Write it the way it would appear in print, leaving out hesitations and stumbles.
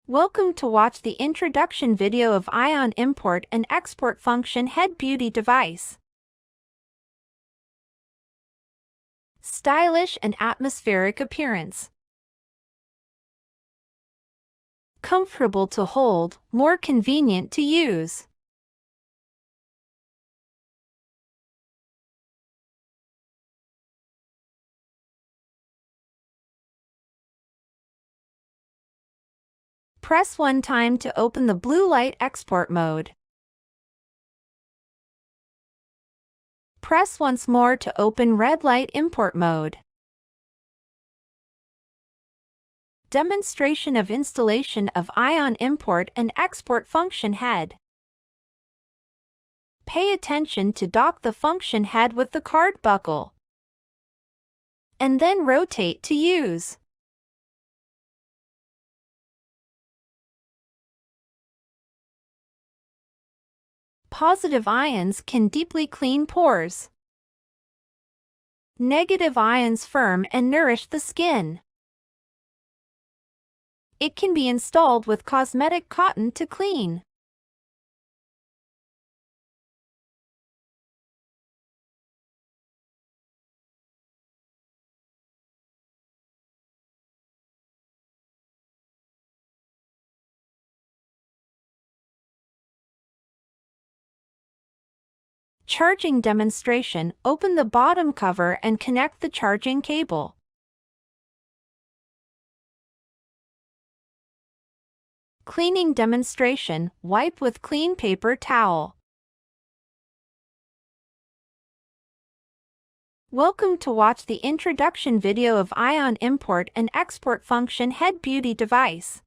Welcome to watch the introduction video of Ion Import and Export Function Head Beauty Device. Stylish and atmospheric appearance. Comfortable to hold, more convenient to use. Press one time to open the blue light export mode. Press once more to open red light import mode. Demonstration of installation of Ion Import and Export Function Head. Pay attention to dock the function head with the card buckle, and then rotate to use. Positive ions can deeply clean pores. Negative ions firm and nourish the skin. It can be installed with cosmetic cotton to clean. Charging demonstration. Open the bottom cover and connect the charging cable. Cleaning demonstration. Wipe with clean paper towel. Welcome to watch the introduction video of Ion Import and Export Function Head Beauty Device.